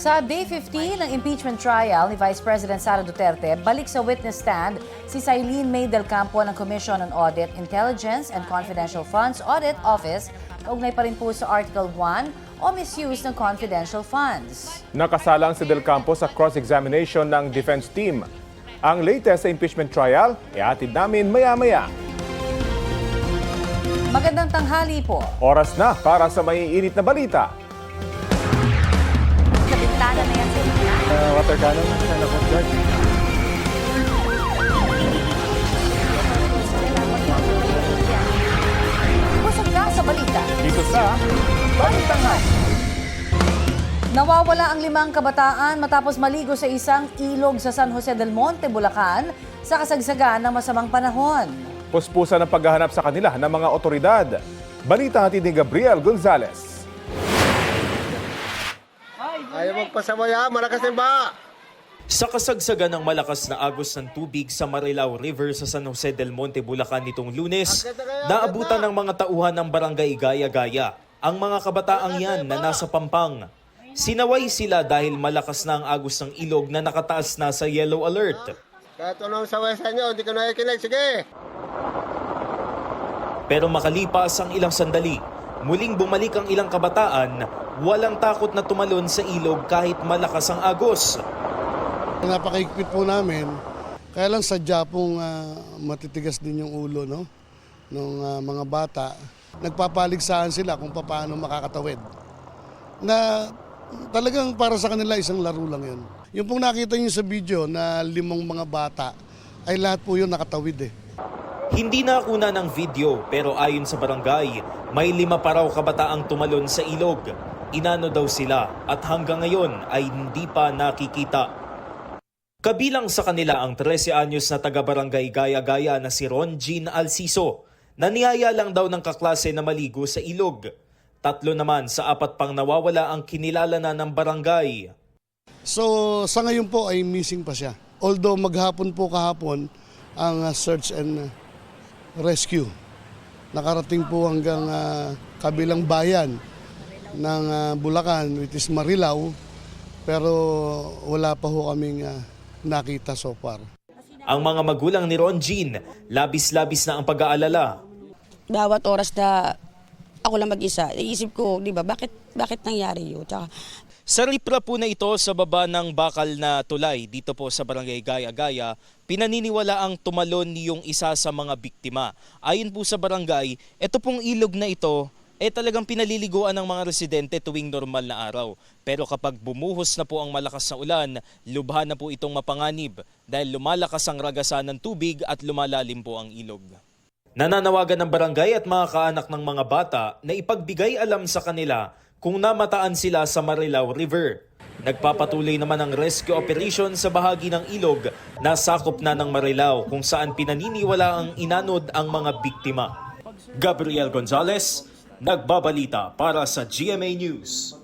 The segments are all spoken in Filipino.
Sa Day 15 ng impeachment trial ni Vice President Sara Duterte, balik sa witness stand si Sailene May del Campo ng Commission on Audit, Intelligence and Confidential Funds Audit Office, kaugnay pa rin po sa Article 1 o misuse ng confidential funds. Nakasalang si Del Campo sa cross-examination ng defense team. Ang latest sa impeachment trial, ihatid namin maya-maya. Magandang tanghali po. Oras na para sa maiinit na balita. Sa bintana na yan sa Water cannon, sana po, George. Busog na sa balita. Dito sa Balitangan. Nawawala ang 5 kabataan matapos maligo sa isang ilog sa San Jose del Monte, Bulacan sa kasagsagan ng masamang panahon. Puspusan ang paghahanap sa kanila ng mga otoridad. Balita hatid ni Gabriel Gonzalez. Ayaw magpasamaya, malakas din ba? Sa kasagsagan ng malakas na agos ng tubig sa Marilao River sa San Jose del Monte, Bulacan nitong Lunes, naabutan ng mga tauhan ng barangay Gaya-Gaya ang mga kabataang yan na nasa Pampang. Sinaway sila dahil malakas na ang agos ng ilog na nakataas na sa yellow alert. Kahit anong saway sa inyo, hindi ko nakikinig. Sige! Pero makalipas ang ilang sandali, muling bumalik ang ilang kabataan, walang takot na tumalon sa ilog kahit malakas ang agos. Napakaigpit po namin, kaya lang sadya pong matitigas din yung ulo no? Ng mga bata. Nagpapaligsahan sila kung paano makakatawid. Na talagang para sa kanila isang laro lang yun. Yung pong nakita niyo sa video na 5 mga bata, ay lahat po yun nakatawid eh. Hindi nakuna ng video pero ayon sa barangay, may 5 pa raw kabataang tumalon sa ilog. Inano daw sila at hanggang ngayon ay hindi pa nakikita. Kabilang sa kanila ang 13 anyos na taga-barangay Gaya-Gaya na si Ron Jean Alciso, na niyaya lang daw ng kaklase na maligo sa ilog. 3 naman sa 4 pang nawawala ang kinilala na ng barangay. So sa ngayon po ay missing pa siya. Although maghapon po kahapon ang search and rescue. Nakarating po hanggang kabilang bayan ng Bulacan, which is Marilao, pero wala pa ho kaming nakita so far. Ang mga magulang ni Ron Jean, labis-labis na ang pag-aalala. Bawat oras na ako lang mag-isa, iisip ko, di ba, bakit nangyari yun? Tsaka, Sa ripra po na ito sa baba ng bakal na tulay dito po sa barangay Gaya-Gaya, pinaniniwala ang tumalon yung isa sa mga biktima. Ayon po sa barangay, ito pong ilog na ito talagang pinaliliguan ng mga residente tuwing normal na araw. Pero kapag bumuhos na po ang malakas na ulan, lubha na po itong mapanganib dahil lumalakas ang ragasan ng tubig at lumalalim po ang ilog. Nananawagan ng barangay at mga kaanak ng mga bata na ipagbigay alam sa kanila kung namataan sila sa Marilao River. Nagpapatuloy naman ang rescue operation sa bahagi ng ilog na sakop na ng Marilao kung saan pinaniniwala ang inanod ang mga biktima. Gabriel Gonzalez, nagbabalita para sa GMA News.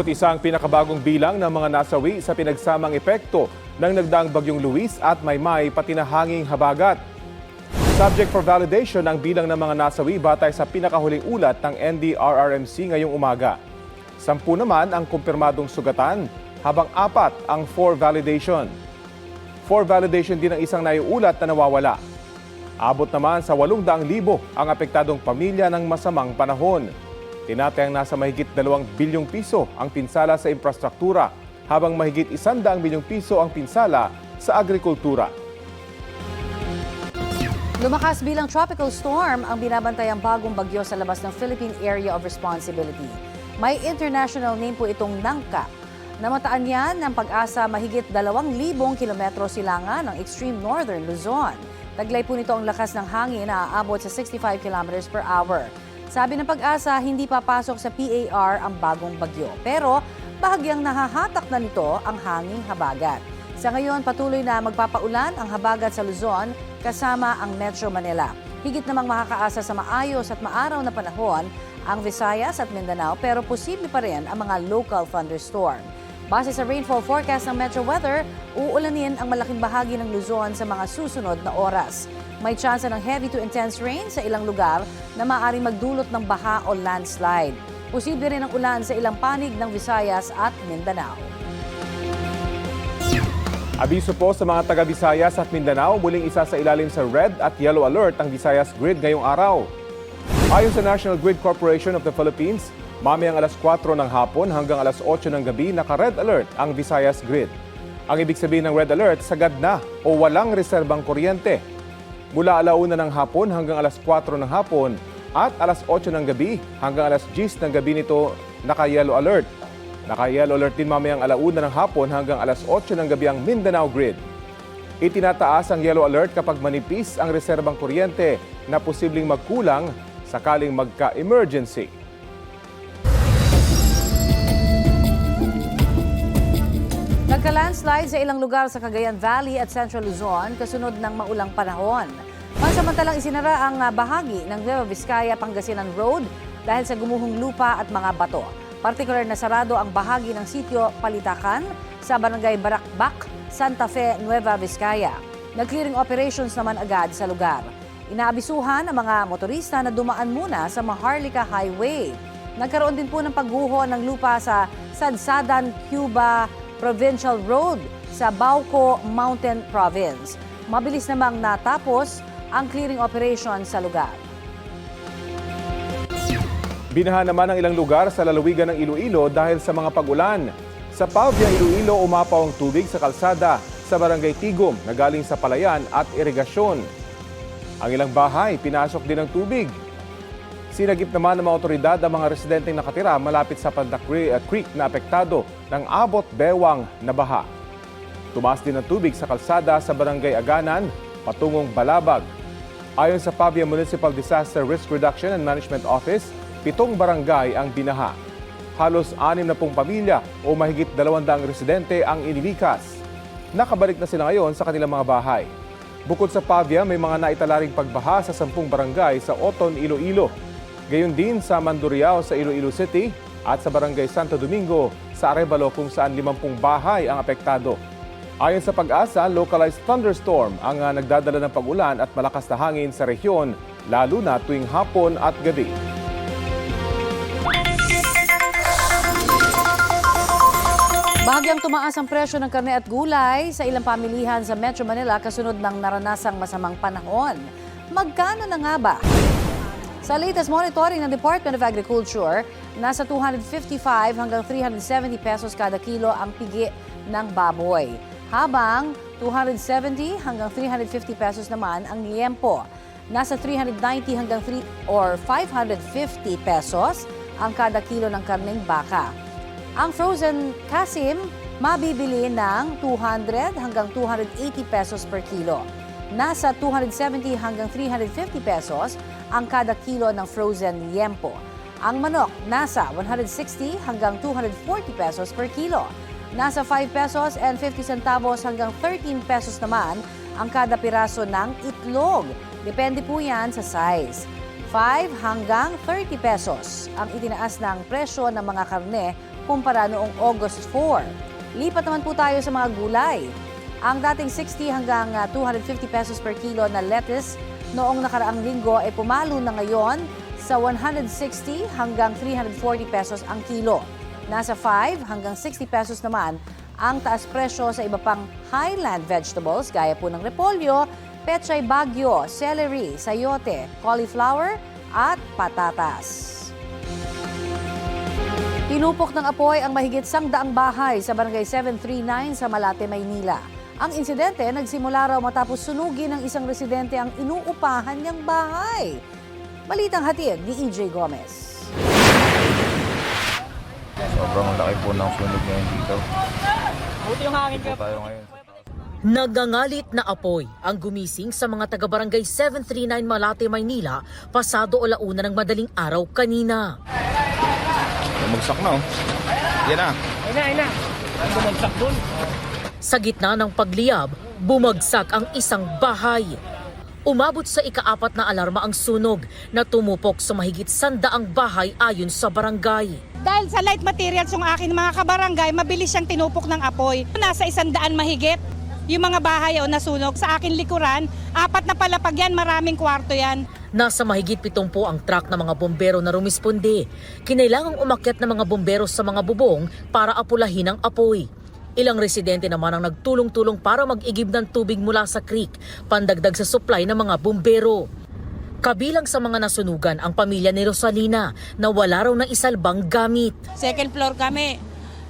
Isang pinakabagong bilang ng mga nasawi sa pinagsamang epekto ng nagdaang bagyong Luis at Maymay pati na hanging habagat. Subject for validation ang bilang ng mga nasawi batay sa pinakahuling ulat ng NDRRMC ngayong umaga. 10 naman ang kumpirmadong sugatan habang 4 ang for validation. For validation din ang isang naiulat na nawawala. Abot naman sa 800,000 ang apektadong pamilya ng masamang panahon. Tinatayang nasa mahigit 2 bilyong piso ang pinsala sa infrastruktura, habang mahigit 100 milyong piso ang pinsala sa agrikultura. Lumakas bilang tropical storm ang binabantayang bagong bagyo sa labas ng Philippine Area of Responsibility. May international name po itong Nangka. Namataan yan ng Pag-asa mahigit 2,000 kilometro silangan ng extreme northern Luzon. Taglay po nito ang lakas ng hangin na aabot sa 65 kilometers per hour. Sabi ng Pag-asa, hindi papasok sa PAR ang bagong bagyo. Pero bahagyang nahahatak na nito ang hanging habagat. Sa ngayon, patuloy na magpapaulan ang habagat sa Luzon kasama ang Metro Manila. Higit namang makakaasa sa maayos at maaraw na panahon ang Visayas at Mindanao, pero posible pa rin ang mga local thunderstorm. Base sa rainfall forecast ng Metro Weather, uulanin ang malaking bahagi ng Luzon sa mga susunod na oras. May tsansa ng heavy to intense rain sa ilang lugar na maaaring magdulot ng baha o landslide. Posible rin ang ulan sa ilang panig ng Visayas at Mindanao. Abiso po sa mga taga Visayas at Mindanao, muling isa sa ilalim sa red at yellow alert ang Visayas Grid ngayong araw. Ayon sa National Grid Corporation of the Philippines, mamayang alas 4 ng hapon hanggang alas 8 ng gabi naka-red alert ang Visayas Grid. Ang ibig sabihin ng red alert, sagad na o walang reserbang kuryente. Mula alauna ng hapon hanggang alas 4 ng hapon at alas 8 ng gabi hanggang alas 10 ng gabi nito naka-yellow alert. Naka-yellow alert din mamayang alauna ng hapon hanggang alas 8 ng gabi ang Mindanao Grid. Itinataas ang yellow alert kapag manipis ang reserbang kuryente na posibleng magkulang sakaling magka-emergency. Nagka-landslide sa ilang lugar sa Cagayan Valley at Central Luzon kasunod ng maulang panahon. Pansamantalang isinara ang bahagi ng Nueva Vizcaya Pangasinan Road dahil sa gumuhong lupa at mga bato. Partikular na sarado ang bahagi ng sitio Palitakan sa Barangay Barakbak, Santa Fe, Nueva Vizcaya. Nag-clearing operations naman agad sa lugar. Inaabisuhan ang mga motorista na dumaan muna sa Maharlika Highway. Nagkaroon din po ng pagguho ng lupa sa Sadsadan, Cuba Provincial Road sa Bauco Mountain Province. Mabilis namang natapos ang clearing operation sa lugar. Binaha naman ang ilang lugar sa lalawigan ng Iloilo dahil sa mga pag-ulan. Sa Pavia, Iloilo, umapaw ang tubig sa kalsada sa Barangay Tigom na galing sa palayan at irigasyon. Ang ilang bahay, pinasok din ng tubig. Sinagip naman ng mga otoridad ang mga residenteng nakatira malapit sa Panda Creek na apektado ng abot bewang na baha. Tumaas din ang tubig sa kalsada sa Barangay Aganan, patungong Balabag. Ayon sa Pavia Municipal Disaster Risk Reduction and Management Office, 7 barangay ang binaha. Halos 60 pamilya o mahigit 200 residente ang inilikas. Nakabalik na sila ngayon sa kanilang mga bahay. Bukod sa Pavia, may mga naitalaring pagbaha sa 10 barangay sa Oton, Iloilo. Gayon din sa Mandurriao sa Iloilo City at sa Barangay Santo Domingo sa Arevalo kung saan 50 bahay ang apektado. Ayon sa Pag-asa, localized thunderstorm ang nagdadala ng pag-ulan at malakas na hangin sa rehiyon, lalo na tuwing hapon at gabi. Bahagyang tumaas ang presyo ng karne at gulay sa ilang pamilihan sa Metro Manila kasunod ng naranasang masamang panahon. Magkano na nga ba? Sa latest monitoring ng Department of Agriculture, nasa 255 hanggang 370 pesos kada kilo ang pigi ng baboy. Habang 270 hanggang 350 pesos naman ang liempo. Nasa 390 hanggang 550 pesos ang kada kilo ng karneng baka. Ang frozen kasim mabibili ng 200 hanggang 280 pesos per kilo. Nasa 270 hanggang 350 pesos ang kada kilo ng frozen liempo. Ang manok nasa 160 hanggang 240 pesos per kilo. Nasa 5 pesos and 50 centavos hanggang 13 pesos naman ang kada piraso ng itlog. Depende po yan sa size. 5 hanggang 30 pesos ang itinaas ng presyo ng mga karne kumpara noong August 4. Lipat naman po tayo sa mga gulay. Ang dating 60 hanggang 250 pesos per kilo na lettuce noong nakaraang linggo ay pumalo na ngayon sa 160 hanggang 340 pesos ang kilo. Nasa 5 hanggang 60 pesos naman ang taas presyo sa iba pang highland vegetables gaya po ng repolyo, pechay bagyo, celery, sayote, cauliflower at patatas. Tinupok ng apoy ang mahigit 100 bahay sa Barangay 739 sa Malate, Maynila. Ang insidente nagsimula raw matapos sunugin ng isang residente ang inuupahan niyang bahay. Balitang hatid ni EJ Gomez. Sobrang laki po ng sunog ngayon dito. Buti yung hangin ka. Tayo ngayon. Nagangalit na apoy ang gumising sa mga taga-barangay 739 Malate, Maynila pasado o launa ng madaling araw kanina. Bumagsak na oh. Yan na. Ayun na. Bumagsak dun. Sa gitna ng pagliyab, bumagsak ang isang bahay. Umabot sa ika-4 na alarma ang sunog na tumupok sa mahigit 100 bahay ayon sa barangay. Dahil sa light materials yung akin mga kabarangay, mabilis siyang tinupok ng apoy. Nasa 100 mahigit yung mga bahay o nasunog. Sa akin likuran, 4 na palapag yan, maraming kwarto yan. Nasa mahigit 70 ang truck ng mga bombero na rumisponde. Kinailangang umakyat ng mga bombero sa mga bubong para apulahin ang apoy. Ilang residente naman ang nagtulong-tulong para mag-igib ng tubig mula sa creek, pandagdag sa supply ng mga bombero. Kabilang sa mga nasunugan ang pamilya ni Rosalina na wala raw na isalbang gamit. Second floor kami.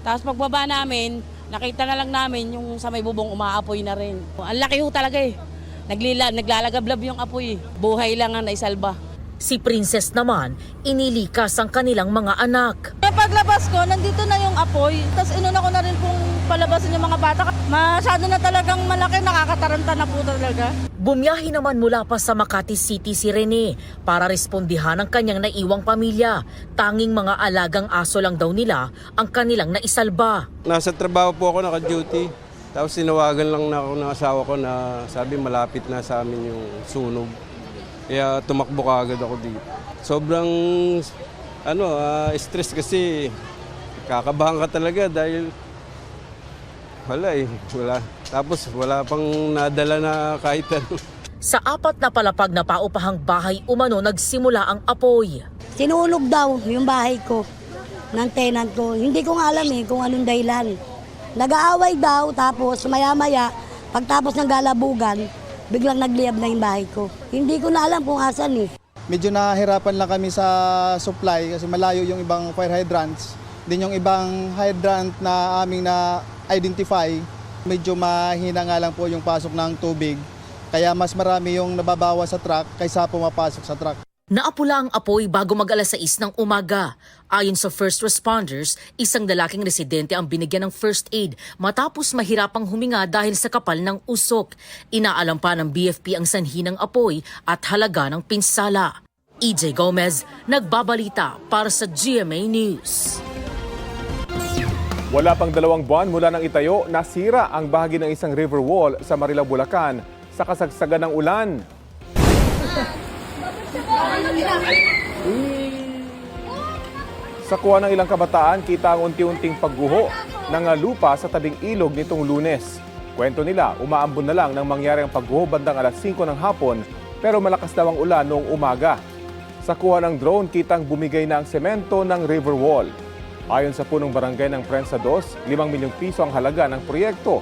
Tapos pagbaba namin, nakita na lang namin yung sa may bubong umaapoy na rin. Ang laki ho talaga eh. Naglalagablab yung apoy. Buhay lang ang naisalba. Si Princess naman, inilikas ang kanilang mga anak. Paglabas ko, nandito na yung apoy. Tapos inuna ko na rin pong palabasin yung mga bata. Masyado na talagang malaki, nakakataranta na po talaga. Bumiyahe naman mula pa sa Makati City si Rene para respondihan ang kanyang naiwang pamilya. Tanging mga alagang aso lang daw nila ang kanilang naisalba. Nasa trabaho po ako, naka-duty. Tapos sinawagan lang na ako ng asawa ko na sabi malapit na sa amin yung sunog. Kaya tumakbo kaagad ako dito. Sobrang stress kasi kakabahan ka talaga dahil wala. Tapos wala pang nadala na kahit ano. Sa 4 na palapag na paupahang bahay umano nagsimula ang apoy. Sinunog daw yung bahay ko ng tenant ko. Hindi ko nga alam kung anong dahilan. Nag-aaway daw tapos maya-maya pagtapos ng galabugan, biglang nagliyab na yung bahay ko. Hindi ko na alam kung asan Medyo nahihirapan lang kami sa supply kasi malayo yung ibang fire hydrants. Din yung ibang hydrant na aming na-identify, medyo mahina nga lang po yung pasok ng tubig. Kaya mas marami yung nababawa sa truck kaysa pumapasok sa truck. Naapula ang apoy bago mag-alas 6 ng umaga. Ayon sa first responders, isang lalaking residente ang binigyan ng first aid matapos mahirapang huminga dahil sa kapal ng usok. Inaalam pa ng BFP ang sanhi ng apoy at halaga ng pinsala. EJ Gomez, nagbabalita para sa GMA News. Wala pang 2 buwan mula nang itayo, nasira ang bahagi ng isang river wall sa Marilao, Bulacan sa kasagsagan ng ulan. Sa kuha ng ilang kabataan, kita ang unti-unting pagguho ng lupa sa tabing ilog nitong Lunes. Kwento nila, umaambon na lang nang mangyari ang pagguho bandang alas 5 ng hapon pero malakas daw ang ulan noong umaga. Sa kuha ng drone, kitang bumigay na ang semento ng river wall. Ayon sa punong barangay ng Prensa 2, 5 milyong piso ang halaga ng proyekto.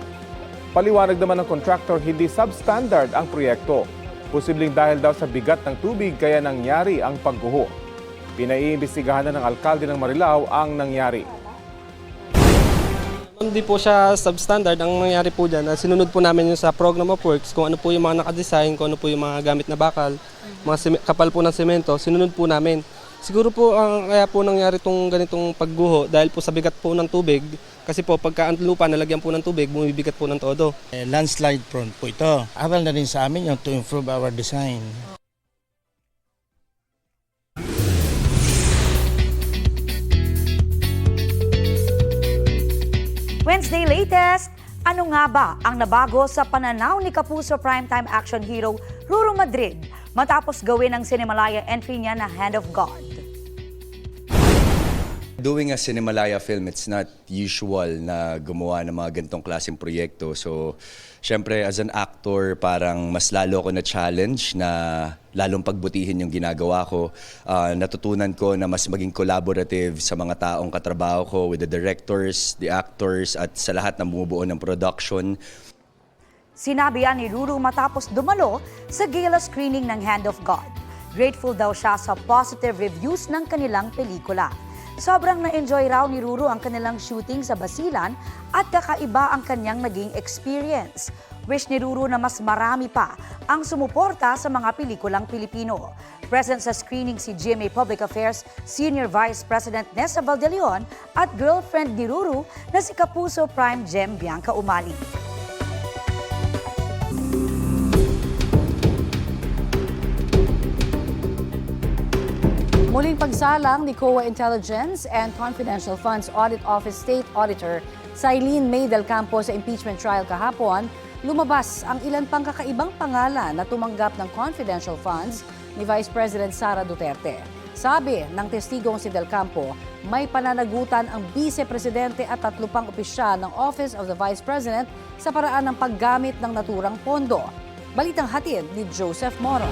Paliwanag naman ng contractor, hindi substandard ang proyekto. Posibleng dahil daw sa bigat ng tubig kaya nangyari ang pagguho. Pinaiimbestigahan na ng alkalde ng Marilao ang nangyari. Hindi po siya substandard. Ang nangyari po dyan, sinunod po namin yung sa program of works, kung ano po yung mga nakadesign, kung ano po yung mga gamit na bakal, mga kapal po ng semento, sinunod po namin. Siguro po kaya po nangyari itong ganitong pagguho dahil po sa bigat po ng tubig. Kasi po pagka ang lupa nalagyan po ng tubig, bumibigat po ng todo. Landslide prone po ito. Aral na rin sa amin yung to improve our design. Wednesday latest, ano nga ba ang nabago sa pananaw ni Kapuso primetime action hero Ruru Madrid matapos gawin ang Cinemalaya entry niya na Hand of God? Doing a Cinemalaya film, it's not usual na gumawa ng mga ganitong klaseng proyekto. So, syempre, as an actor, parang mas lalo ko na-challenge na lalong pagbutihin yung ginagawa ko. Natutunan ko na mas maging collaborative sa mga taong katrabaho ko with the directors, the actors, at sa lahat ng bumubuo ng production. Sinabi yan ni Ruru matapos dumalo sa gala screening ng Hand of God. Grateful daw siya sa positive reviews ng kanilang pelikula. Sobrang na-enjoy raw ni Ruru ang kanilang shooting sa Basilan at kakaiba ang kanyang naging experience. Wish ni Ruru na mas marami pa ang sumuporta sa mga pelikulang Pilipino. Present sa screening si GMA Public Affairs Senior Vice President Nessa Valdeleon at girlfriend ni Ruru na si Kapuso Prime Gem Bianca Umali. Muling pagsalang ni COA Intelligence and Confidential Funds Audit Office State Auditor Sailin May Del Campo sa impeachment trial kahapon, lumabas ang ilan pang kakaibang pangalan na tumanggap ng confidential funds ni Vice President Sara Duterte. Sabi ng testigong si Del Campo, may pananagutan ang Vice-Presidente at 3 pang opisyal ng Office of the Vice President sa paraan ng paggamit ng naturang pondo. Balitang hatid ni Joseph Moro.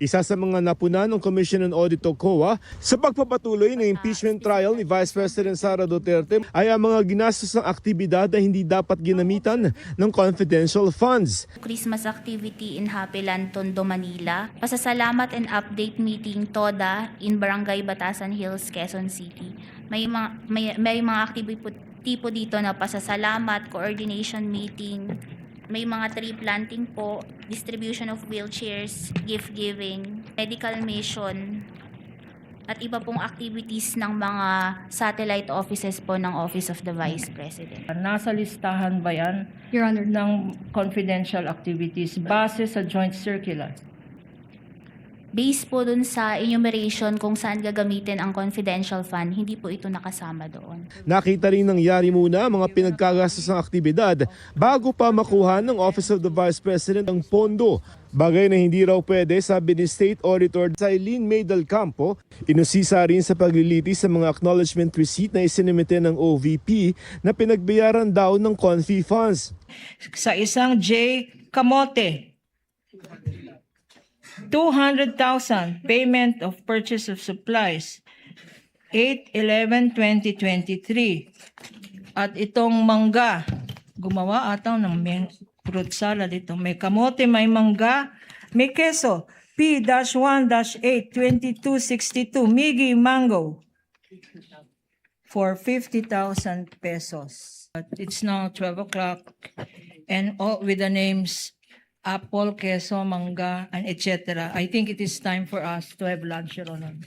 Isa sa mga napuna ng Commission on Audit o COA sa pagpapatuloy ng impeachment trial ni Vice President Sara Duterte ay ang mga ginastos ng aktibidad na hindi dapat ginamitan ng confidential funds. Christmas activity in Happy Land, Tondo, Manila. Pasasalamat and update meeting TODA in Barangay Batasan Hills, Quezon City. May mga activity po dito na pasasalamat, coordination meeting, may mga tree planting po, distribution of wheelchairs, gift giving, medical mission, at iba pong activities ng mga satellite offices po ng Office of the Vice President. Nasa listahan ba yan, Your Honor, ng confidential activities base sa joint circular? Based po dun sa enumeration kung saan gagamitin ang confidential fund, hindi po ito nakasama doon. Nakita rin nangyari muna mga pinagkagastos ng aktibidad bago pa makuha ng Office of the Vice President ang pondo. Bagay na hindi raw pwede, sabi ni State Auditor Eileen May Del Campo. Inusisa rin sa paglilitis sa mga acknowledgement receipt na isinimite ng OVP na pinagbayaran daw ng Confi funds. Sa isang J. Camote, 200,000 payment of purchase of supplies, 8/11/2023. At itong mangga, gumawa ata ng fruit salad ito. May kamote, may mangga, may keso, P-1-8-2262, Migi Mango, for 50,000 pesos. But it's now 12 o'clock and all with the names apple, queso, mangga, and etc. I think it is time for us to have lunch, Your Honor.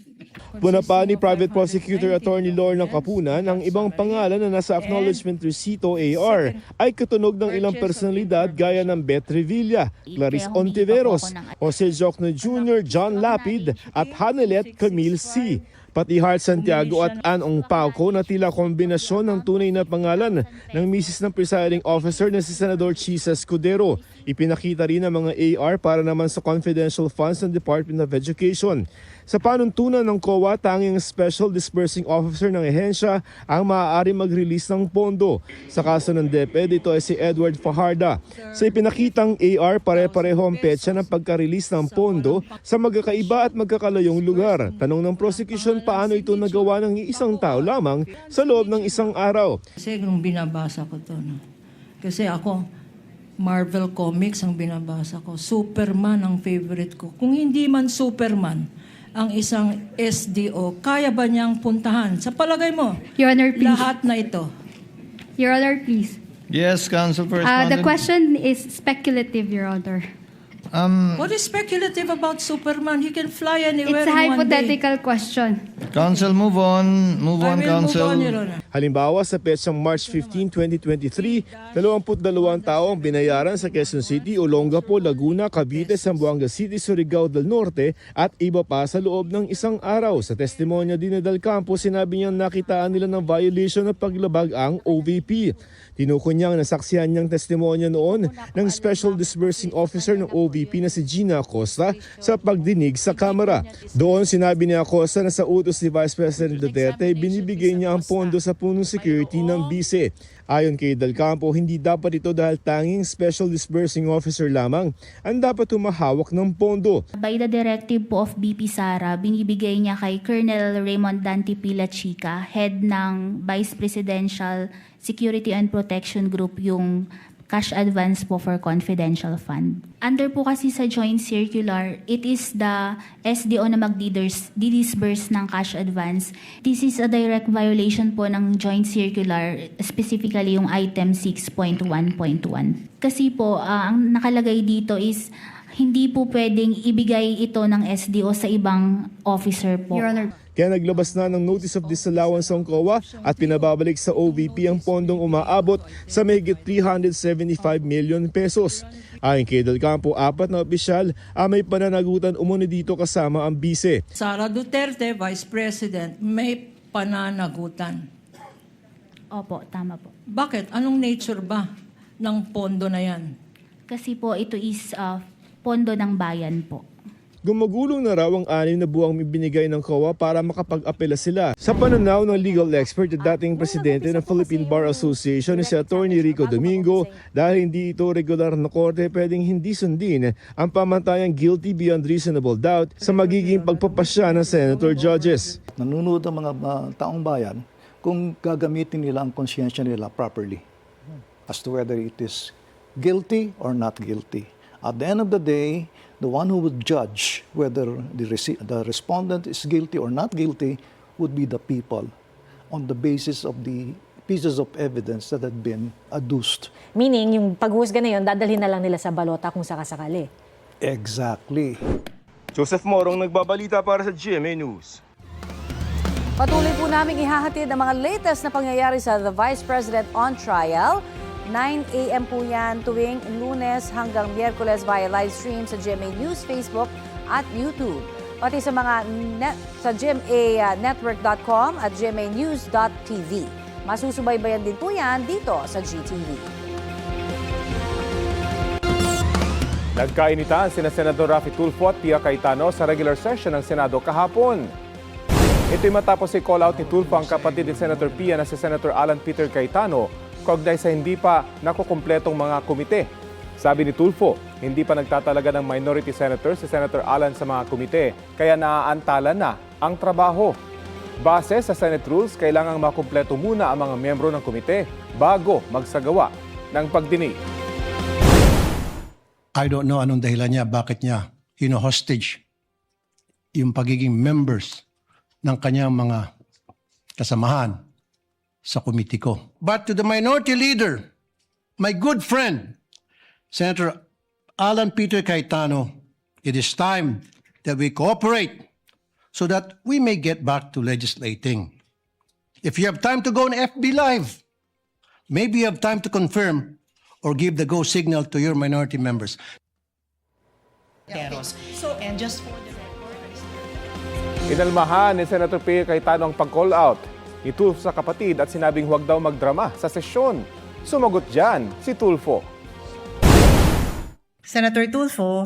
Puna pa ni Private Prosecutor Attorney Lorna Capuna ng ibang pangalan na nasa acknowledgement receipt o AR ay katunog ng ilang personalidad gaya ng Beth Revilla, Clarice Ontiveros, Jose Jocno Jr., John Lapid at Hanelet Camille C. Pati Hart Santiago at Anong Pauco na tila kombinasyon ng tunay na pangalan ng misis ng presiding officer na si Senador Chisa Escudero. Ipinakita rin ang mga AR para naman sa confidential funds ng Department of Education. Sa panuntunan ng COA, tanging Special Disbursing Officer ng ehensya ang maaari mag-release ng pondo. Sa kaso ng DepEd, ito ay si Edward Fajarda. Sa ipinakitang AR, pare-pareho ang petsa ng pagka-release ng pondo sa magkakaiba at magkakalayong lugar. Tanong ng prosecution, paano ito nagawa ng isang tao lamang sa loob ng isang araw? Kasi nung binabasa ko to, no? Kasi ako, Marvel Comics ang binabasa ko. Superman ang favorite ko. Kung hindi man Superman, ang isang SDO, kaya ba niyang puntahan? Sa palagay mo, Your Honor, please. lahat na ito. Your Honor, please. Yes, Counsel for Respondent. The question is speculative, Your Honor. What is speculative about Superman? He can fly anywhere It's a in one day. hypothetical question. Counsel, move on. Move on, Counsel. Your Honor. Halimbawa, sa petsang March 15, 2023, 22 tao ang binayaran sa Quezon City, Olongapo, Laguna, Cavite, Zamboanga City, Surigao del Norte at iba pa sa loob ng isang araw. Sa testimonya din ni Del Campo, sinabi niyang nakitaan nila ng violation ng paglabag ang OVP. Tinukoy niyang nasaksihan niyang testimonya noon ng Special Disbursing Officer ng OVP na si Gina Acosta sa pagdinig sa kamera. Doon sinabi ni Acosta na sa utos ni Vice President Duterte, binibigay niya ang pondo sa punong security ng bise. Ayon kay Del Campo, hindi dapat ito dahil tanging Special Disbursing Officer lamang ang dapat humahawak ng pondo. By the directive po of BP Sara, binibigay niya kay Colonel Raymond Dante Pila Chica, head ng Vice Presidential Security and Protection Group, yung cash advance po for confidential fund. Under po kasi sa joint circular, it is the SDO na mag-disburse ng cash advance. This is a direct violation po ng joint circular, specifically yung item 6.1.1. Kasi po, ang nakalagay dito is hindi po pwedeng ibigay ito ng SDO sa ibang officer po. Your Honor. Kaya naglabas na ng Notice of Disallowance ang COA at pinababalik sa OVP ang pondong umaabot sa mahigit 375 million pesos. Ayon kay Del Campo, 4 na opisyal ang may pananagutan umuni dito kasama ang bise. Sara Duterte, Vice President, may pananagutan. Opo, tama po. Bakit? Anong nature ba ng pondo na yan? Kasi po ito is pondo ng bayan po. Gumugulong na raw ang 6 na buwang binigay ng COA para makapag-apela sila. Sa pananaw ng legal expert at dating presidente ng Philippine Bar Association si Attorney Rico Domingo, dahil hindi ito regular na korte, pwedeng hindi sundin ang pamantayang guilty beyond reasonable doubt sa magiging pagpapasya ng senator judges. Nanonood ang mga taong bayan kung gagamitin nila ang konsyensya nila properly as to whether it is guilty or not guilty. At the end of the day, the one who would judge whether the respondent is guilty or not guilty would be the people on the basis of the pieces of evidence that had been adduced. Meaning, yung paghuhusga na yun, dadalhin na lang nila sa balota kung sakasakali. Exactly. Joseph Morong nagbabalita para sa GMA News. Patuloy po namin ihahatid ang mga latest na pangyayari sa The Vice President on Trial. 9 a.m. po yan tuwing Lunes hanggang Miyerkules via live stream sa GMA News Facebook at YouTube. Pati sa mga sa gmanetwork.com at gmanews.tv. Masusubaybayan din po yan dito sa GTV. Nagkainitan sina Senador Raffy Tulfo at Pia Cayetano sa regular session ng Senado kahapon. Ito'y matapos i-call out ni Tulfo ang kapatid ni Senator Pia na si Senator Alan Peter Cayetano kaugnay sa hindi pa nakukumpletong mga komite. Sabi ni Tulfo, hindi pa nagtatalaga ng minority senator si Senator Alan sa mga komite, kaya naaantala na ang trabaho. Base sa Senate rules, kailangang makumpleto muna ang mga miyembro ng komite bago magsagawa ng pagdinig. I don't know anong dahilan niya, bakit niya hino-hostage yung pagiging members ng kanyang mga kasamahan sa komite ko. But to the minority leader, my good friend, Senator Alan Peter Cayetano, it is time that we cooperate so that we may get back to legislating. If you have time to go on FB Live, maybe you have time to confirm or give the go signal to your minority members. So, and just for the record, Inalmahan ni Senator Pia Cayetano ang pag-call out ni Tulfo sa kapatid at sinabing huwag daw magdrama sa sesyon. Sumagot dyan si Tulfo. Senator Tulfo,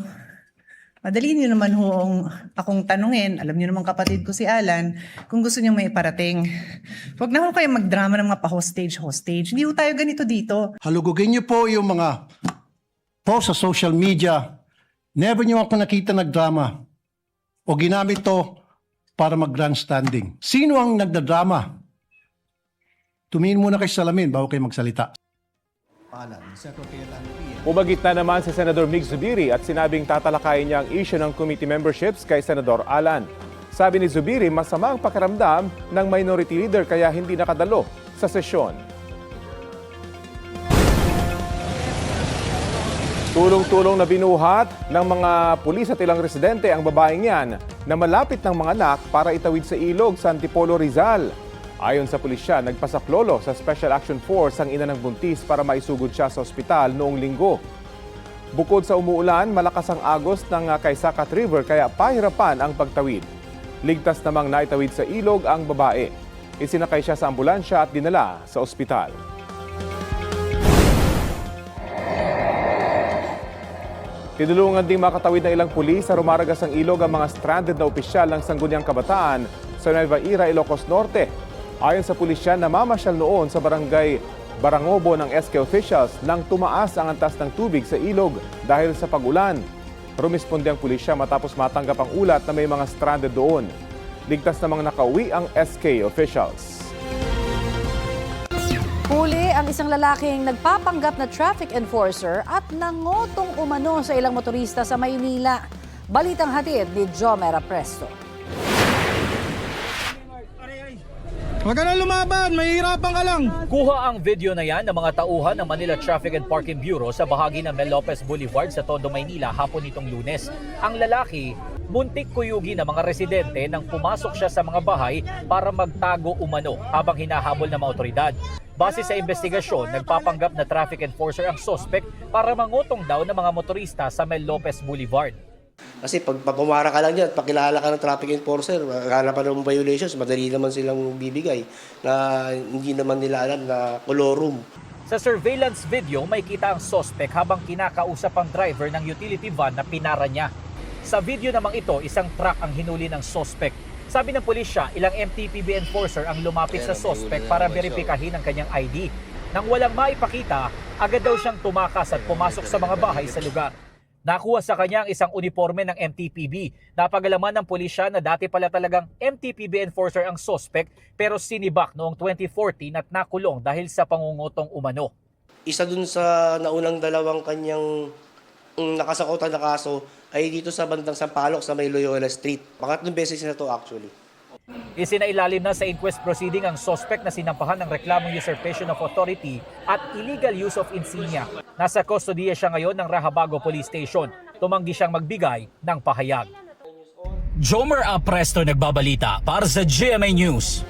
madali niyo naman akong tanungin, alam niyo naman kapatid ko si Alan, kung gusto niyong may parating. Huwag na ho kayo magdrama ng mga pa-hostage. Hindi ho tayo ganito dito. Halugugin niyo po yung mga post sa social media. Never niyo ako nakita nagdrama o ginamit to para mag-grandstanding. Sino ang nagdadrama? Tumingin muna kayo sa salamin bago kayo magsalita. Umagit na naman si Senador Mig Zubiri at sinabing tatalakayin niya ang issue ng committee memberships kay Senador Alan. Sabi ni Zubiri, masama ang pakiramdam ng minority leader kaya hindi nakadalo sa sesyon. Tulong-tulong na binuhat ng mga pulis at ilang residente ang babaeng yan na malapit ng mga anak para itawid sa ilog sa Antipolo, Rizal. Ayon sa pulisya, nagpasaklolo sa Special Action Force ang ina ng buntis para maisugod siya sa ospital noong linggo. Bukod sa umuulan, malakas ang agos ng Kaysakat River kaya pahirapan ang pagtawid. Ligtas namang naitawid sa ilog ang babae. Isinakay siya sa ambulansya at dinala sa ospital. Tinulungan ding makatawid ng ilang pulis sa rumaragas ang ilog ang mga stranded na opisyal ng Sangguniang Kabataan sa Nueva Ecija, Ilocos Norte. Ayon sa pulisya, namamasyal noon sa barangay Barangobo ng SK officials nang tumaas ang antas ng tubig sa ilog dahil sa pag-ulan. Rumisponde ang pulisya matapos matanggap ang ulat na may mga stranded doon. Ligtas namang nakauwi ang SK officials. Huli ang isang lalaking nagpapanggap na traffic enforcer at nangotong umano sa ilang motorista sa Maynila. Balitang hatid ni Jomera Presto. Huwag ka na lumaban, mahihirapan ka lang. Kuha ang video na yan ng mga tauhan ng Manila Traffic and Parking Bureau sa bahagi ng Mel Lopez Boulevard sa Tondo, Maynila hapon nitong Lunes. Ang lalaki, muntik kuyugi ng mga residente nang pumasok siya sa mga bahay para magtago umano habang hinahabol ng mga otoridad. Base sa investigasyon, nagpapanggap na traffic enforcer ang suspect para mangutong daw ng mga motorista sa Mel Lopez Boulevard. Kasi pag pumara ka lang dyan, pakilala ka ng traffic enforcer, akala pa ng violations, madali naman silang bibigay na hindi naman nila alam na colorum. Sa surveillance video, may kita ang suspect habang kinakausap ang driver ng utility van na pinara niya. Sa video namang ito, isang truck ang hinuli ng suspect. Sabi ng pulisya, ilang MTPB enforcer ang lumapit sa suspect para veripikahin ang kanyang ID. Nang walang maipakita, agad daw siyang tumakas at pumasok sa mga bahay sa lugar. Nakuha sa kanya ang isang uniforme ng MTPB. Napagalaman ng pulisya na dati pala talagang MTPB enforcer ang suspect pero sinibak noong 2014 at nakulong dahil sa pangungutong umano. Isa dun sa naunang dalawang kanyang nakasakutan na kaso ay dito sa bandang Sampaloc sa may Loyola Street. Pangatlong beses na to actually. Isinailalim na sa inquest proceeding ang suspect na sinampahan ng reklamong usurpation of authority at illegal use of insignia. Nasa kustodiya siya ngayon ng Rahabago Police Station. Tumanggi siyang magbigay ng pahayag. Jomer Apresto nagbabalita para sa GMA News.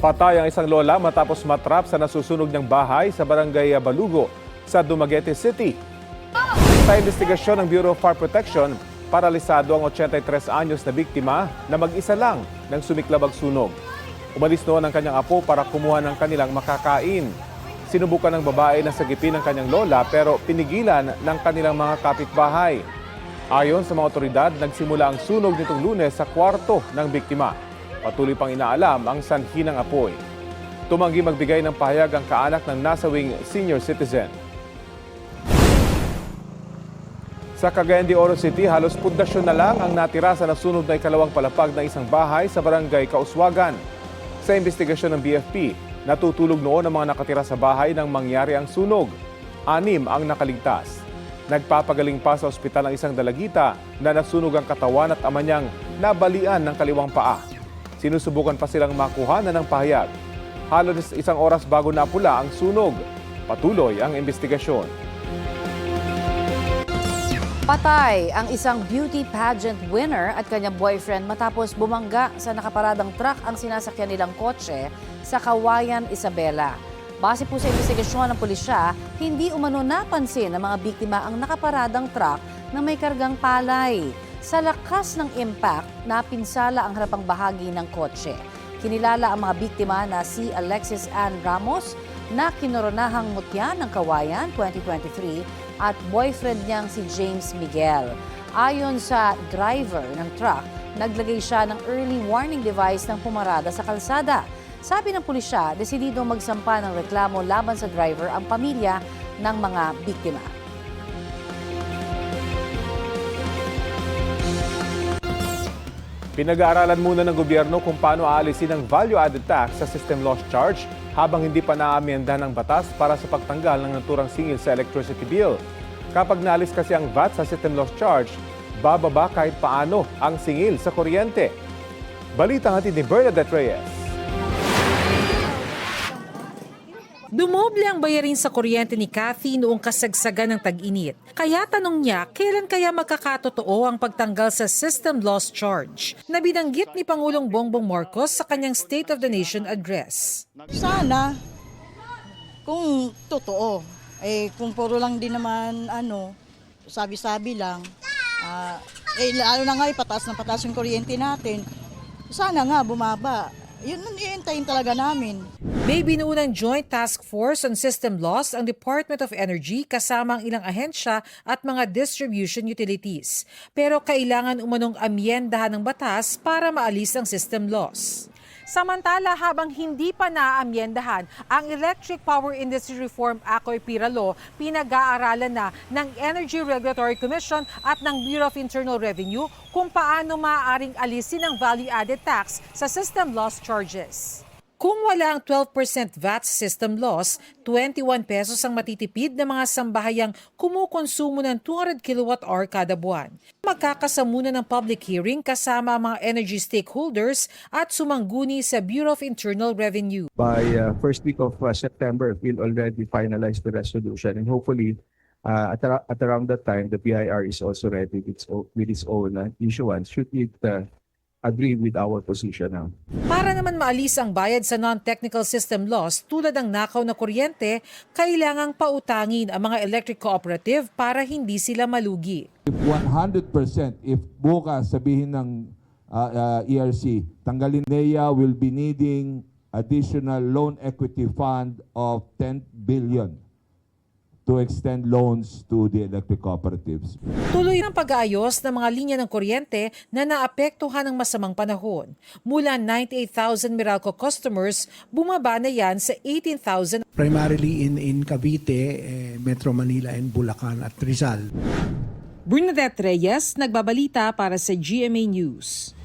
Patay ang isang lola matapos matrap sa nasusunog ng bahay sa barangay Balugo sa Dumaguete City. Sa investigasyon ng Bureau of Fire Protection, paralisado ang 83 anyos na biktima na mag-isa lang nang sumiklab ang sunog. Umalis noon ang kanyang apo para kumuha ng kanilang makakain. Sinubukan ng babae na sagipin ang kanyang lola pero pinigilan ng kanilang mga kapitbahay. Ayon sa mga otoridad, nagsimula ang sunog nitong Lunes sa kwarto ng biktima. Patuloy pang inaalam ang sanhi ng apoy. Tumanggi magbigay ng pahayag ang kaanak ng nasawing senior citizen. Sa Cagayan de Oro City, halos pundasyon na lang ang natira sa nasunod na ikalawang palapag ng isang bahay sa barangay Kauswagan. Sa investigasyon ng BFP, natutulog noon ang mga nakatira sa bahay nang mangyari ang sunog. 6 ang nakaligtas. Nagpapagaling pa sa ospital ang isang dalagita na nasunog ang katawan at ama niyang nabalian ng kaliwang paa. Sinusubukan pa silang makuha na ng pahayag. Halos 1 oras bago napula ang sunog. Patuloy ang investigasyon. Patay ang isang beauty pageant winner at kanyang boyfriend matapos bumangga sa nakaparadang truck ang sinasakyan nilang kotse sa Kawayan, Isabela. Base po sa investigasyon ng pulisya, hindi umano napansin ng mga biktima ang nakaparadang truck na may kargang palay. Sa lakas ng impact, napinsala ang harapang bahagi ng kotse. Kinilala ang mga biktima na si Alexis Ann Ramos na kinoronahang mutya ng Kawayan 2023 at boyfriend niyang si James Miguel. Ayon sa driver ng truck, naglagay siya ng early warning device ng pumarada sa kalsada. Sabi ng pulisya, desidido magsampa ng reklamo laban sa driver ang pamilya ng mga biktima. Pinag-aaralan muna ng gobyerno kung paano aalisin ang value-added tax sa system loss charge habang hindi pa naamyenda ng batas para sa pagtanggal ng naturang singil sa electricity bill. Kapag naalis kasi ang VAT sa system loss charge, bababa kahit paano ang singil sa kuryente. Balitang hatid ni Bernadette Reyes. Dumoble ang bayarin sa kuryente ni Kathy noong kasagsagan ng tag-init. Kaya tanong niya, kailan kaya magkakatotoo ang pagtanggal sa system loss charge na binanggit ni Pangulong Bongbong Marcos sa kanyang State of the Nation address. Sana, kung totoo, kung puro lang din naman, sabi-sabi lang, lalo na nga pataas ng pataas yung kuryente natin, sana nga bumaba. Yun iintayin talaga namin. May binuunang Joint Task Force on System Loss ang Department of Energy kasama ang ilang ahensya at mga distribution utilities. Pero kailangan umanong amyendahan ng batas para maalis ang system loss. Samantala, habang hindi pa naaamyendahan ang Electric Power Industry Reform Act o EPIRA Law, pinag-aaralan na ng Energy Regulatory Commission at ng Bureau of Internal Revenue kung paano maaaring alisin ang value-added tax sa system loss charges. Kung wala ang 12% VAT system loss, 21 pesos ang matitipid ng mga sambahayang kumukonsumo ng 200 kWh kada buwan. Magkakasamuna ng public hearing kasama ang mga energy stakeholders at sumangguni sa Bureau of Internal Revenue. By first week of September, we'll already finalize the resolution and hopefully at around that time, the BIR is also ready with its own issuance should it agree with our position now. Para naman maalis ang bayad sa non-technical system loss tulad ng nakaw na kuryente, kailangang pautangin ang mga electric cooperative para hindi sila malugi. If 100%, if bukas sabihin ng ERC, tanggalin NEA will be needing additional loan equity fund of 10 billion to extend loans to the electric cooperatives. Tuloy ang pag-aayos ng mga linya ng kuryente na naapektuhan ng masamang panahon. Mula 98,000 Meralco customers, bumaba na yan sa 18,000. Primarily in Cavite, Metro Manila and Bulacan at Rizal. Bernadette Reyes, nagbabalita para sa GMA News.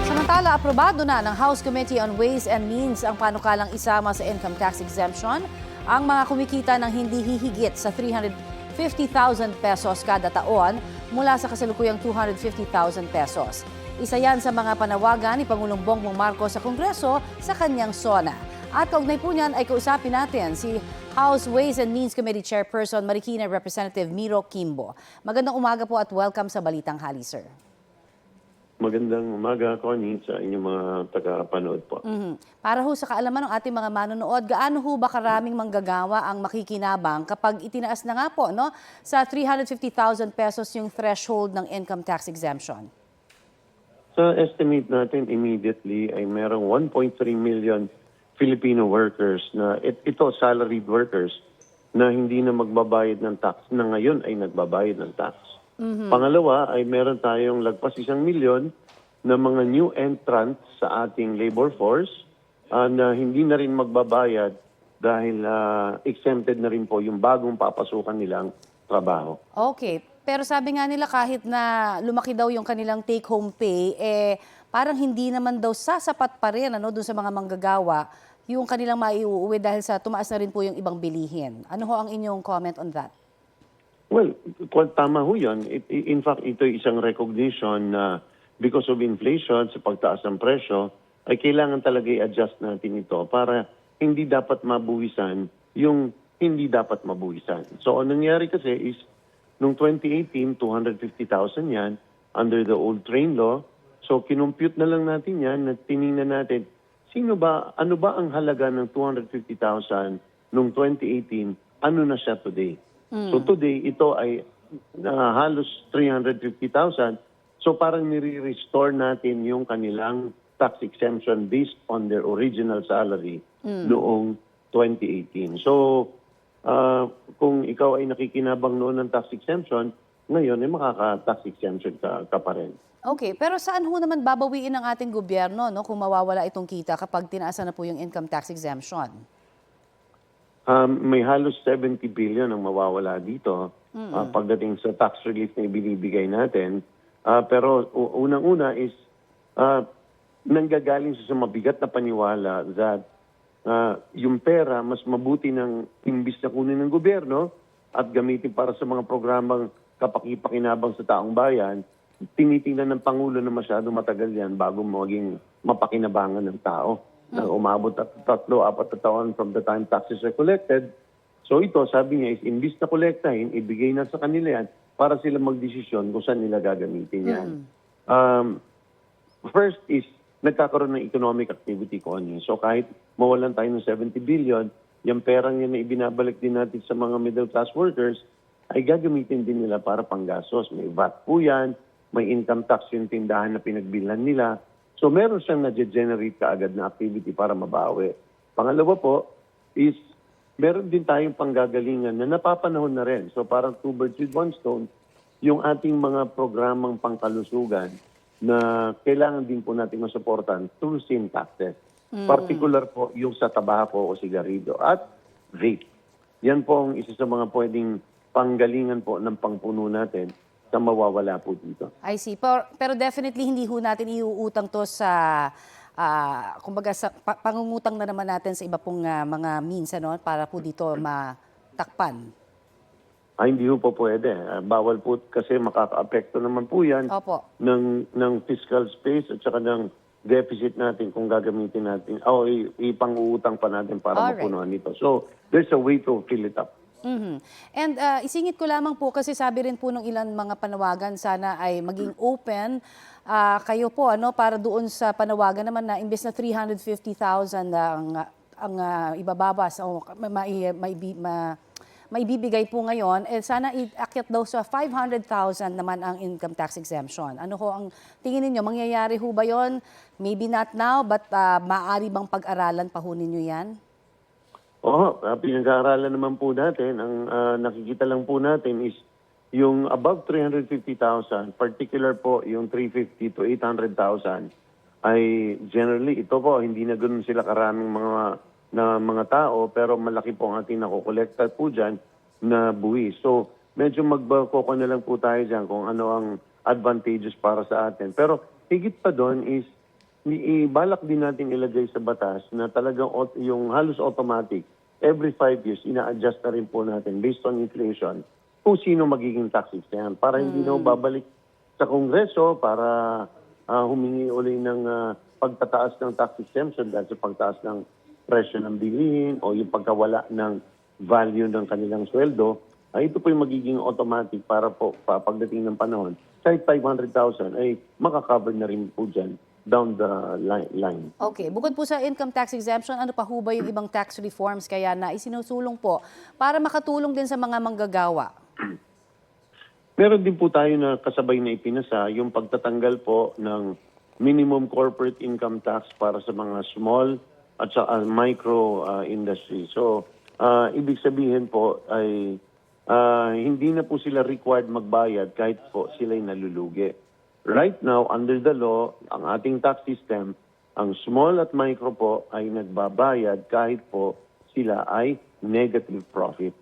Samantala, aprobado na ng House Committee on Ways and Means ang panukalang isama sa income tax exemption ang mga kumikita ng hindi hihigit sa 350,000 pesos kada taon mula sa kasalukuyang 250,000 pesos. Isa yan sa mga panawagan ni Pangulong Bongbong Marcos sa Kongreso sa kanyang SONA. At kaugnay po niyan ay kausapin natin si House Ways and Means Committee Chairperson Marikina Representative Miro Kimbo. Magandang umaga po at welcome sa Balitang Hali, sir. Magandang umaga, Connie, sa inyong mga taga-panood po. Para ho sa kaalaman ng ating mga manonood, gaano ho ba karaming manggagawa ang makikinabang kapag itinaas na nga po sa 350,000 pesos yung threshold ng income tax exemption? Sa estimate natin immediately ay merong 1.3 million Filipino workers na ito salaried workers na hindi na magbabayad ng tax na ngayon ay nagbabayad ng tax. Pangalawa ay meron tayong lagpas 1 milyon na mga new entrants sa ating labor force na hindi na rin magbabayad dahil exempted na rin po yung bagong papasukan nilang trabaho. Okay. Pero sabi nga nila kahit na lumaki daw yung kanilang take-home pay, parang hindi naman daw sasapat pa rin doon sa mga manggagawa yung kanilang maiuuwi dahil sa tumaas na rin po yung ibang bilihin. Ano ho ang inyong comment on that? Well, tama ho yun. In fact, ito ay isang recognition na because of inflation, sa pagtaas ng presyo, ay kailangan talaga i-adjust natin ito para hindi dapat mabuwisan yung hindi dapat mabuwisan. So, ang nangyari kasi is, noong 2018, 250,000 yan under the old train law. So, kinumpute na lang natin yan at tiningnan natin, ano ba ang halaga ng 250,000 noong 2018, ano na siya today? So today, ito ay halos 350,000. So parang nire-restore natin yung kanilang tax exemption based on their original salary noong 2018. So kung ikaw ay nakikinabang noon ng tax exemption, ngayon ay makaka-tax exemption ka pa rin. Okay, pero saan ho naman babawiin ng ating gobyerno kung mawawala itong kita kapag tinaasan na po yung income tax exemption? May halos 70 billion ang mawawala dito pagdating sa tax relief na ibinibigay natin. Pero unang-una is nanggagaling sa mabigat na paniwala that yung pera mas mabuti ng imbis na kunin ng gobyerno at gamitin para sa mga programang kapakipakinabang sa taong bayan, tinitingnan ng Pangulo na masyado matagal yan bago maging mapakinabangan ng tao. Na umabot at 3-4 taon from the time taxes are collected. So ito, sabi niya, is imbis na kolektahin, ibigay na sa kanila yan para sila magdesisyon kung saan nila gagamitin yan. First is, nagkakaroon ng economic activity ko. So kahit mawalan tayo ng 70 billion, yung perang yan na ibinabalik din natin sa mga middle class workers, ay gagamitin din nila para panggasos. May VAT po yan, may income tax yung tindahan na pinagbilhan nila. So meron siyang na-generate kaagad na activity para mabawi. Pangalawa po is meron din tayong panggagalingan na napapanahon na rin. So parang 2 birds with 1 stone, yung ating mga programang pangkalusugan na kailangan din po natin masuportan through sin taxes. Particular po yung sa tabako o sigarilyo at vape. Yan po ang isa sa mga pwedeng panggalingan po ng pangpuno natin na mawawala po dito. I see. Pero definitely hindi ho natin iuutang to sa, kumbaga, pangungutang na naman natin sa iba pong mga means para po dito matakpan. Hindi po pwede. Bawal po kasi makaka-apekto naman po yan ng fiscal space at saka ng deficit natin kung gagamitin natin o ipang-uutang pa natin para mapunuan ito. So there's a way to fill it up. And isingit ko lamang po kasi sabi rin po ng ilan mga panawagan sana ay maging open kayo po para doon sa panawagan naman na imbes na 350,000 ang ibababas o maibibigay po ngayon, sana iakyat daw sa 500,000 naman ang income tax exemption. Ano ho ang tingin ninyo? Mangyayari ho ba yon? Maybe not now, but maaari bang pag-aralan pa ho ninyo yan? Oo, pinag-aaralan naman po natin. Ang nakikita lang po natin is yung above 350,000, particular po yung 350 to 800,000, ay generally ito po, hindi na ganoon sila karaming mga tao, pero malaki po ang ating nakukolekta po dyan na buwis. So, medyo magbakoko na lang po tayo dyan kung ano ang advantageous para sa atin. Pero higit pa doon is, balak din natin ilagay sa batas na talagang yung halos automatic, every 5 years, ina-adjust na rin po natin based on inflation kung sino magiging tax exempt. Para hindi na babalik sa Kongreso para humingi uli ng pagtataas ng tax exemption dahil sa pagtaas ng presyo ng bilihin o yung pagkawala ng value ng kanilang sweldo. Ito po yung magiging automatic para po pagdating ng panahon. Kahit 500,000 ay makakover na rin po dyan down the line. Okay, bukod po sa income tax exemption, ano pa ho ba yung ibang tax reforms kaya na isinusulong po para makatulong din sa mga manggagawa? Meron din po tayo na kasabay na ipinasa yung pagtatanggal po ng minimum corporate income tax para sa mga small at sa micro industry. So, ibig sabihin po ay hindi na po sila required magbayad kahit po sila'y nalulugi. Right now, under the law, ang ating tax system, ang small at micro po ay nagbabayad kahit po sila ay negative profit.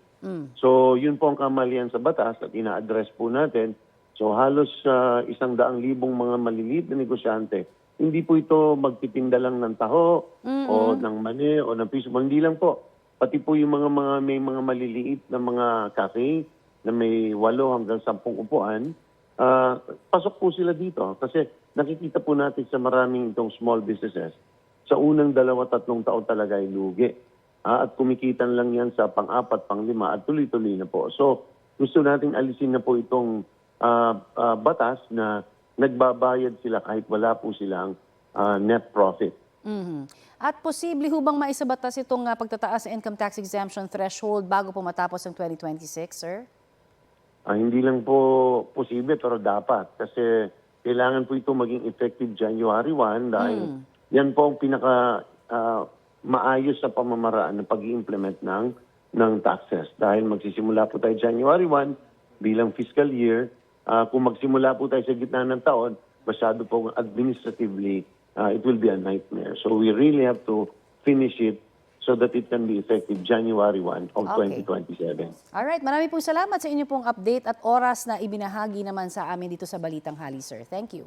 So, yun po ang kamalian sa batas at ina-address po natin. So, halos 100,000 mga maliliit na negosyante, hindi po ito magtitinda lang ng taho o ng mani o ng piso. Hindi lang po. Pati po yung may mga maliliit na mga cafe na may 8 hanggang 10 upuan, pasok po sila dito kasi nakikita po natin sa maraming itong small businesses. Sa unang 2-3 taon talaga ay lugi. At kumikitan lang yan sa pang-4, pang-5 at tuloy-tuloy na po. So gusto natin alisin na po itong batas na nagbabayad sila kahit wala po silang net profit. At posible ho bang maisabatas itong pagtataas sa income tax exemption threshold bago po matapos ang 2026, sir? Hindi lang po posible pero dapat kasi kailangan po ito maging effective January 1 dahil yan po ang pinaka maayos sa pamamaraan ng pag-i-implement ng taxes. Dahil magsisimula po tayo January 1 bilang fiscal year, kung magsimula po tayo sa gitna ng taon, masyado po administratively, it will be a nightmare. So we really have to finish it so that it can be effective January 1 of 2027. Alright, marami pong salamat sa inyo pong update at oras na ibinahagi naman sa amin dito sa Balitang Hali, sir. Thank you.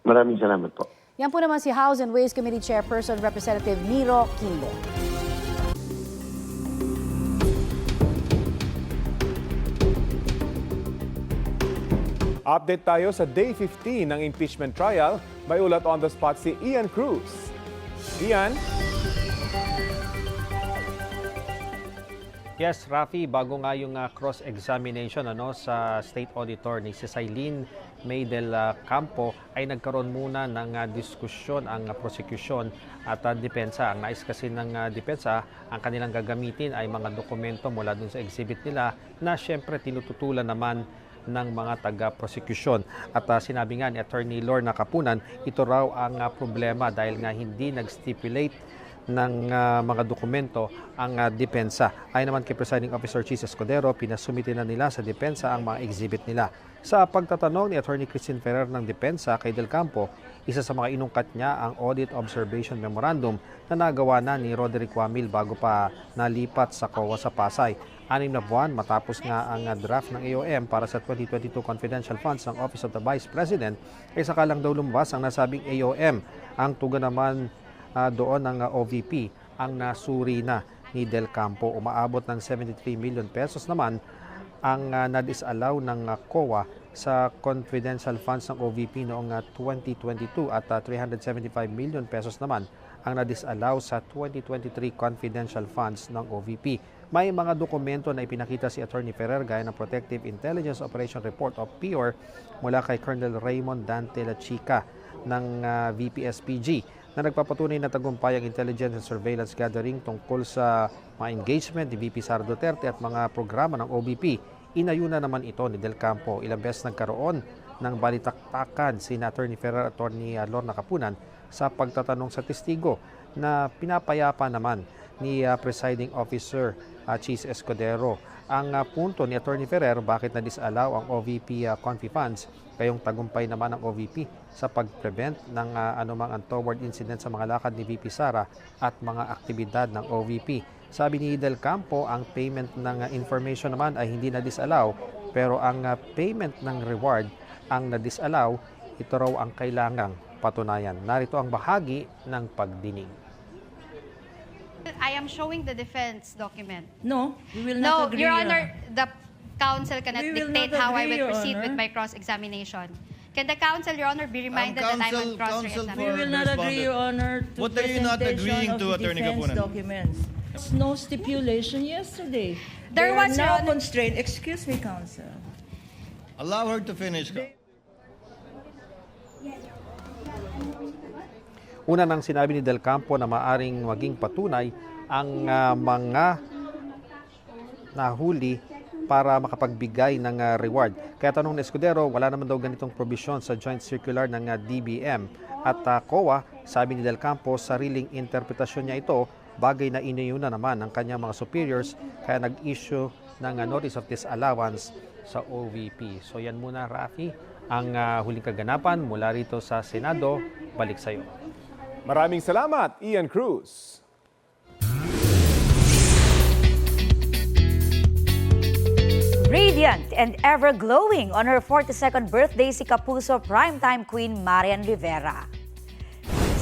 Maraming salamat po. Yan po naman si House and Ways Committee Chairperson Representative Miro Quimbo. Update tayo sa Day 15 ng impeachment trial. May ulat on the spot si Ian Cruz. Ian? Yes, Rafi, bago nga yung cross-examination sa State Auditor ni Cecilene May del Campo ay nagkaroon muna ng diskusyon ang prosecution at depensa. Ang nais kasi ng depensa, ang kanilang gagamitin ay mga dokumento mula dun sa exhibit nila na syempre tinututulan naman ng mga taga-prosecution. At sinabi nga ni Attorney Lorna Capunan, ito raw ang problema dahil nga hindi nag-stipulate ng mga dokumento ang depensa. Ayon naman kay Presiding Officer Chis Escudero, pinasumite na nila sa depensa ang mga exhibit nila. Sa pagtatanong ni Attorney Christine Ferrer ng depensa kay Del Campo, isa sa mga inungkat niya ang Audit Observation Memorandum na nagawa na ni Roderick Wamil bago pa nalipat sa COA sa Pasay. 6 na buwan matapos nga ang draft ng AOM para sa 2022 confidential funds ng Office of the Vice President, ay sakalang daw lumabas ang nasabing AOM. Ang tugon naman doon ng OVP ang nasuri na ni Del Campo. Umaabot ng 73 million pesos naman ang na-disallow ng COA sa confidential funds ng OVP noong 2022 at 375 million pesos naman ang na-disallow sa 2023 confidential funds ng OVP. May mga dokumento na ipinakita si Attorney Ferrer gaya ng Protective Intelligence Operation Report o PIOR mula kay Colonel Raymond Dante La Chica ng VPSPG na nagpapatunay na tagumpay ang intelligence and surveillance gathering tungkol sa mga engagement ni VP Sara Duterte at mga programa ng OVP. Inayuna naman ito ni Del Campo. Ilang beses nagkaroon ng balitaktakan si Attorney Ferrer at Attorney Lorna Capunan sa pagtatanong sa testigo na pinapayapa naman ni Presiding Officer Cheese Escudero. Ang punto ni Attorney Ferrer, bakit na-disallow ang OVP Confi Funds, kayong tagumpay naman ng OVP sa pag-prevent ng anumang untoward incident sa mga lakad ni VP Sara at mga aktibidad ng OVP. Sabi ni Del Campo, ang payment ng information naman ay hindi na-disallow, pero ang payment ng reward ang na-disallow. Ito raw ang kailangang patunayan. Narito ang bahagi ng pagdinig. I am showing the defense document. No, we will not agree. Your Honor, the counsel cannot We will dictate not how I agree, will Your proceed Honor. with my cross-examination. Can the counsel, Your Honor, be reminded that I'm on cross-examination? We will not agree, Your Honor, to What are you not agreeing to, Attorney defense Kapunan? documents. There's no stipulation yesterday. There They are was, Your now Honor. constrained. Excuse me, counsel. Allow her to finish. Una nang sinabi ni Del Campo na maaring maging patunay ang mga nahuli para makapagbigay ng reward. Kaya tanong ni Escudero, wala naman daw ganitong provision sa joint circular ng DBM. At COA, sabi ni Del Campo, sariling interpretasyon niya ito, bagay na iniyuna naman ng kanyang mga superiors, kaya nag-issue ng notice of disallowance sa OVP. So yan muna, Rafi, ang huling kaganapan mula rito sa Senado. Balik sa iyo. Maraming salamat, Ian Cruz. Radiant and ever-glowing on her 42nd birthday si Kapuso primetime queen Marian Rivera.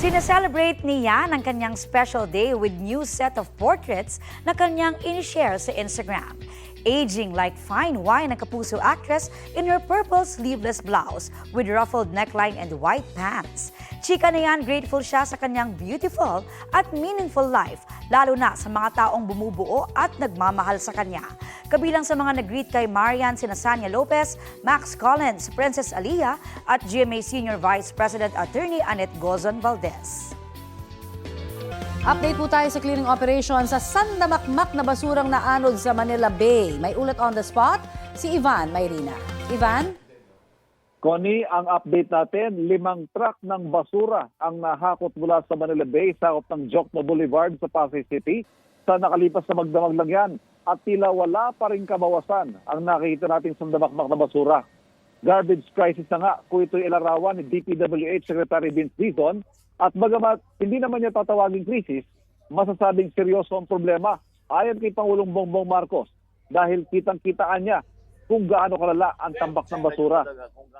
Sineselebrate niya ang kanyang special day with new set of portraits na kanyang in-share sa Instagram. Aging like fine wine ang Kapuso actress in her purple sleeveless blouse with ruffled neckline and white pants. Chika na yan, grateful siya sa kanyang beautiful at meaningful life, lalo na sa mga taong bumubuo at nagmamahal sa kanya. Kabilang sa mga nag-greet kay Marian sina Sania Lopez, Max Collins, Princess Aliyah at GMA Senior Vice President Attorney Annette Gozon Valdez. Update po tayo sa clearing operation sa sandamakmak na basurang naanod sa Manila Bay. May ulat on the spot, si Ivan Mayrina. Ivan? Connie, ang update natin, 5 truck ng basura ang nahakot mula sa Manila Bay, sakop ng Jokno Boulevard sa Pasay City. Sa nakalipas na magdamag lang yan at tila wala pa rin kabawasan ang nakikita nating sandamakmak na basura. Garbage crisis na nga kung ito'y ilarawan ni DPWH Secretary Vince Dizon. At bagamat hindi naman niya tatawaging krisis, masasabing seryoso ang problema ayon kay Pangulong Bongbong Marcos dahil kitang-kitaan niya kung gaano kalala ang tambak ng basura.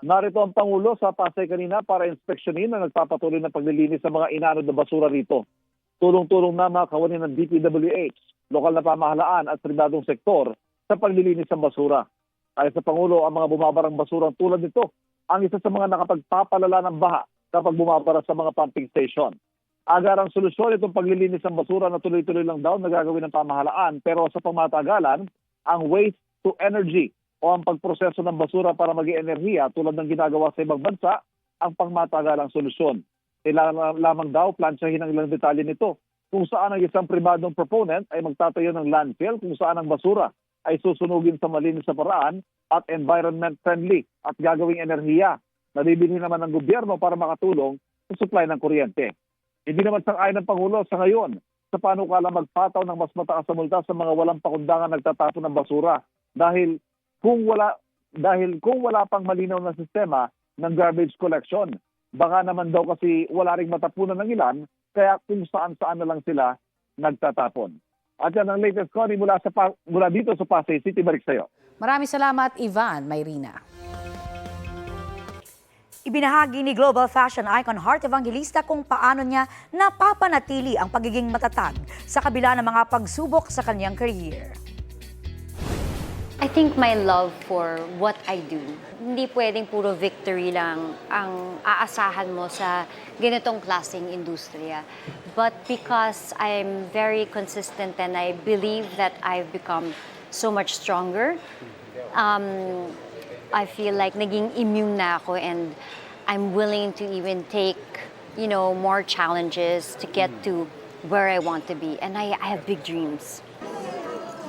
Narito ang Pangulo sa Pasay kanina para inspeksyonin na nagpapatuloy ng paglilinis sa mga inanod na basura rito. Tulong-tulong na mga kawani ng DPWH, lokal na pamahalaan at pribadong sektor sa paglilinis ng basura. Ayon sa Pangulo, ang mga bumabarang basura tulad nito ang isa sa mga nakapagpapalala ng baha kapag bumabara sa mga pumping station. Agarang solusyon itong paglilinis ng basura na tuloy-tuloy lang daw na gagawin ng pamahalaan, pero sa pangmatagalan, ang waste to energy o ang pagproseso ng basura para maging enerhiya tulad ng ginagawa sa ibang bansa ang pangmatagalang solusyon. Kailangan lamang daw plansyahin ang ilang detalye nito kung saan ang isang pribadong proponent ay magtatayo ng landfill kung saan ang basura ay susunugin sa malinis na paraan at environment-friendly at gagawing enerhiya na bibili naman ng gobyerno para makatulong sa supply ng kuryente. Hindi naman sang-ayon ng Pangulo sa ngayon sa panukala magpataw ng mas mataas na multa sa mga walang pakundangan nagtatapon ng basura dahil kung wala pang malinaw na sistema ng garbage collection, baka naman daw kasi wala ring matapunan ng ilan, kaya kung saan-saan na lang sila nagtatapon. At yan ang latest, Connie, mula dito sa Pasay City. Balik sa'yo. Maraming salamat, Ivan Mayrina. Ibinahagi ni global fashion icon Heart Evangelista kung paano niya napapanatili ang pagiging matatag sa kabila ng mga pagsubok sa kanyang career. I think my love for what I do, hindi pwedeng puro victory lang ang aasahan mo sa ganitong klaseng industriya. But because I'm very consistent and I believe that I've become so much stronger, I feel like naging immune na ako and I'm willing to even take, more challenges to get to where I want to be. And I have big dreams.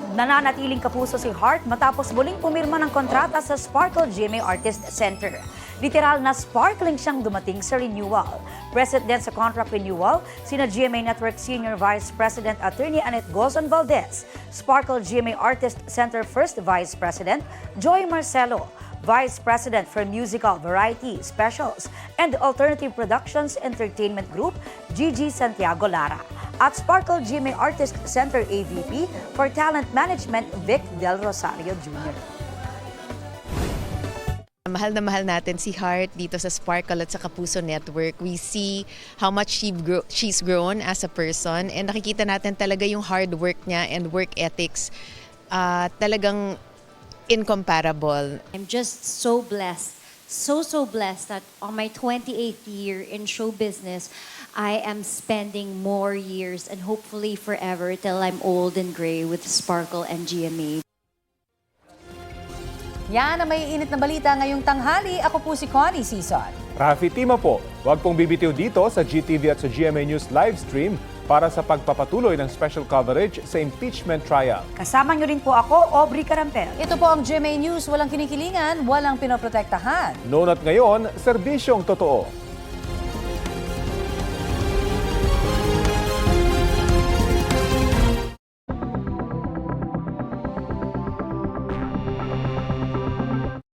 Nananatiling kapuso si Heart matapos muling pumirma ng kontrata sa Sparkle GMA Artist Center. Literal na sparkling siyang dumating sa renewal. Present din sa contract renewal, sina GMA Network Senior Vice President Attorney Annette Gozon Valdez, Sparkle GMA Artist Center First Vice President Joy Marcelo, Vice President for Musical Variety Specials and Alternative Productions Entertainment Group, Gigi Santiago Lara, at Sparkle GMA Artist Center AVP for Talent Management, Vic Del Rosario Jr. Mahal na mahal natin si Heart dito sa Sparkle at sa Kapuso Network. We see how much she's grown as a person and nakikita natin talaga yung hard work niya and work ethics. Talagang incomparable. I'm just so blessed, so blessed that on my 28th year in show business, I am spending more years and hopefully forever till I'm old and gray with Sparkle and GMA. Yan ang may init na balita ngayong tanghali. Ako po si Connie Sison. Rafi Tima po, huwag pong bibitiw dito sa GTV at sa GMA News livestream para sa pagpapatuloy ng special coverage sa impeachment trial. Kasama niyo rin po ako, Aubrey Carampel. Ito po ang GMA News. Walang kinikilingan, walang pinoprotektahan. Noon at ngayon, serbisyong totoo.